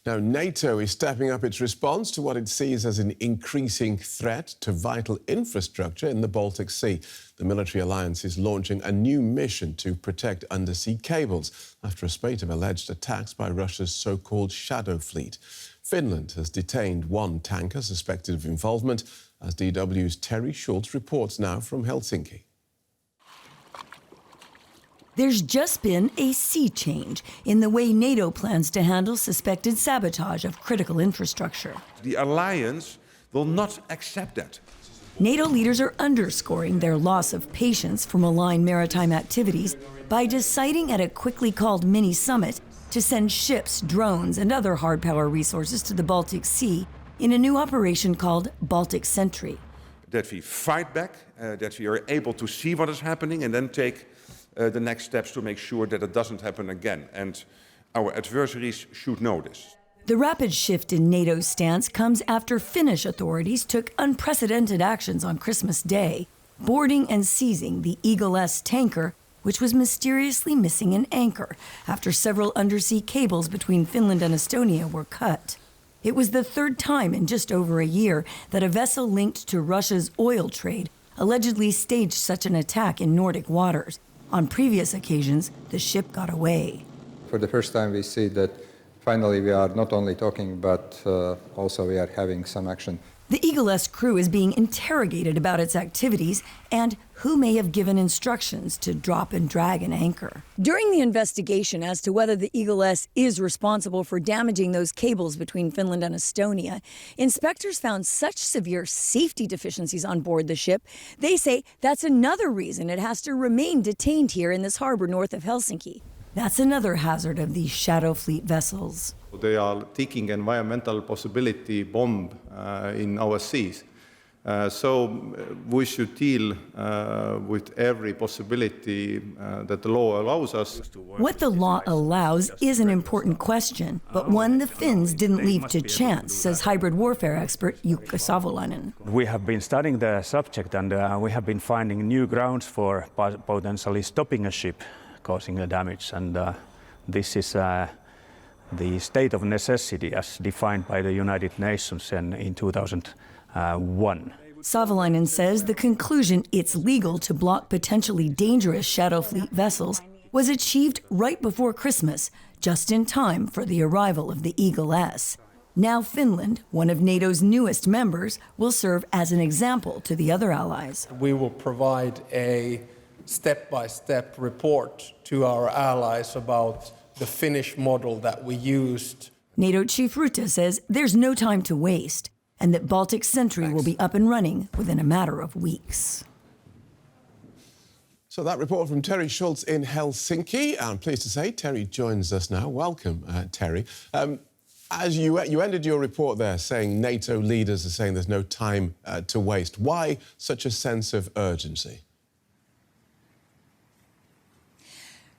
Now, NATO is stepping up its response to what it sees as an increasing threat to vital infrastructure in the Baltic Sea. The military alliance is launching a new mission to protect undersea cables after a spate of alleged attacks by Russia's so-called shadow fleet. Finland has detained one tanker suspected of involvement, as DW's Teri Schulz reports now from Helsinki. There's just been a sea change in the way NATO plans to handle suspected sabotage of critical infrastructure. The alliance will not accept that. NATO leaders are underscoring their loss of patience for malign maritime activities by deciding at a quickly called mini-summit to send ships, drones, and other hard power resources to the Baltic Sea in a new operation called Baltic Sentry. That we fight back, that we are able to see what is happening and then take the next steps to make sure that it doesn't happen again. And our adversaries should know this. The rapid shift in NATO's stance comes after Finnish authorities took unprecedented actions on Christmas Day, boarding and seizing the Eagle-S tanker, which was mysteriously missing an anchor after several undersea cables between Finland and Estonia were cut. It was the third time in just over a year that a vessel linked to Russia's oil trade allegedly staged such an attack in Nordic waters. On previous occasions, the ship got away. For the first time, we see that finally we are not only talking, but also we are having some action. The Eagle-S crew is being interrogated about its activities and who may have given instructions to drop and drag an anchor. During the investigation as to whether the Eagle-S is responsible for damaging those cables between Finland and Estonia, inspectors found such severe safety deficiencies on board the ship, they say that's another reason it has to remain detained here in this harbor north of Helsinki. That's another hazard of these shadow fleet vessels. They are taking environmental possibility bomb in our seas. So we should deal with every possibility that the law allows us. What the law allows is an important question, but one the Finns didn't leave to chance, says hybrid warfare expert Jukka Savolainen. We have been studying the subject and we have been finding new grounds for potentially stopping a ship causing the damage, and this is the state of necessity as defined by the United Nations in 2001. Savolainen says the conclusion it's legal to block potentially dangerous shadow fleet vessels was achieved right before Christmas, just in time for the arrival of the Eagle-S. Now Finland, one of NATO's newest members, will serve as an example to the other allies. We will provide a step-by-step report to our allies about the Finnish model that we used. NATO Chief Rutte says there's no time to waste and that Baltic Sentry will be up and running within a matter of weeks. So that report from Teri Schulz in Helsinki. I'm pleased to say Teri joins us now. Welcome, Teri. As you ended your report there saying NATO leaders are saying there's no time to waste. Why such a sense of urgency?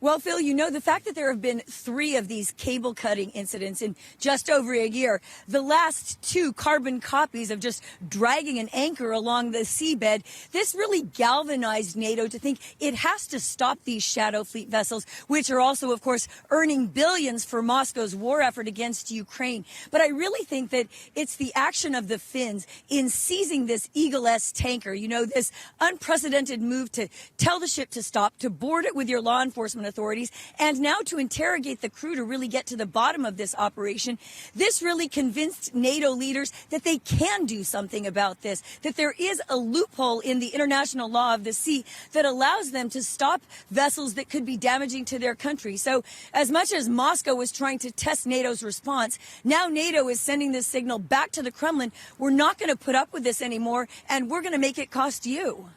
Well, Phil, you know, the fact that there have been 3 of these cable cutting incidents in just over a year, the last 2 carbon copies of just dragging an anchor along the seabed, this really galvanized NATO to think it has to stop these shadow fleet vessels, which are also, of course, earning billions for Moscow's war effort against Ukraine. But I really think that it's the action of the Finns in seizing this Eagle-S tanker, you know, this unprecedented move to tell the ship to stop, to board it with your law enforcement authorities, and now to interrogate the crew to really get to the bottom of this operation. This really convinced NATO leaders that they can do something about this, that there is a loophole in the international law of the sea that allows them to stop vessels that could be damaging to their country. So as much as Moscow was trying to test NATO's response, now NATO is sending this signal back to the Kremlin. We're not going to put up with this anymore, and we're going to make it cost you.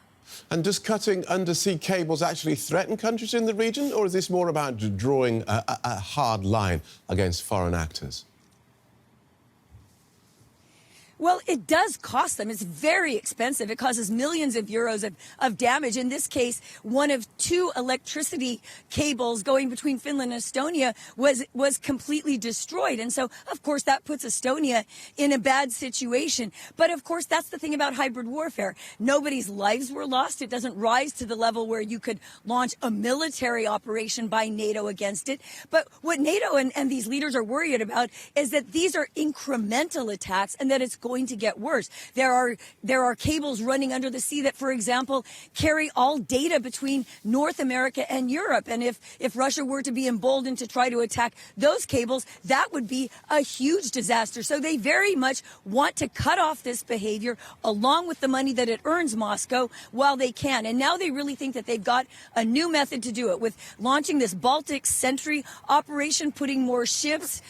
And does cutting undersea cables actually threaten countries in the region, or is this more about drawing a hard line against foreign actors? Well, it does cost them. It's very expensive. It causes millions of euros of damage. In this case, one of 2 electricity cables going between Finland and Estonia was completely destroyed. And so, of course, that puts Estonia in a bad situation. But, of course, that's the thing about hybrid warfare. Nobody's lives were lost. It doesn't rise to the level where you could launch a military operation by NATO against it. But what NATO and these leaders are worried about is that these are incremental attacks and that it's going to get worse. There are cables running under the sea that, for example, carry all data between North America and Europe. And if Russia were to be emboldened to try to attack those cables, that would be a huge disaster. So they very much want to cut off this behavior along with the money that it earns Moscow while they can. And now they really think that they've got a new method to do it with launching this Baltic Sentry operation, putting more ships,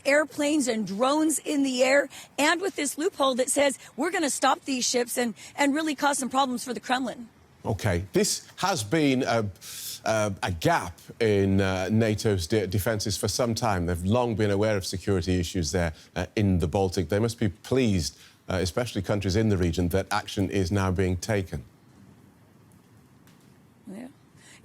airplanes and drones in the air, and with this loophole that says we're going to stop these ships and really cause some problems for the Kremlin. OK, this has been a gap in NATO's defences for some time. They've long been aware of security issues there in the Baltic. They must be pleased, especially countries in the region, that action is now being taken.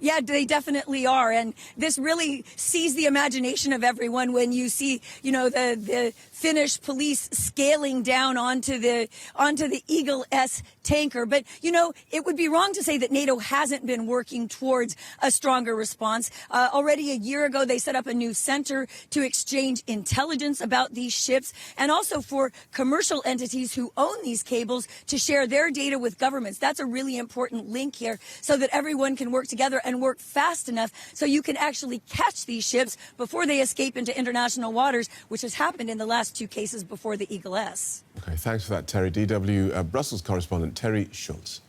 Yeah, they definitely are. And this really sees the imagination of everyone when you see, you know, the Finnish police scaling down onto the Eagle S tanker. But, you know, it would be wrong to say that NATO hasn't been working towards a stronger response. Already a year ago, they set up a new center to exchange intelligence about these ships and also for commercial entities who own these cables to share their data with governments. That's a really important link here so that everyone can work together and work fast enough so you can actually catch these ships before they escape into international waters, which has happened in the last 2 cases before the Eagle S. OK, thanks for that, Teri. DW Brussels correspondent Teri Schulz.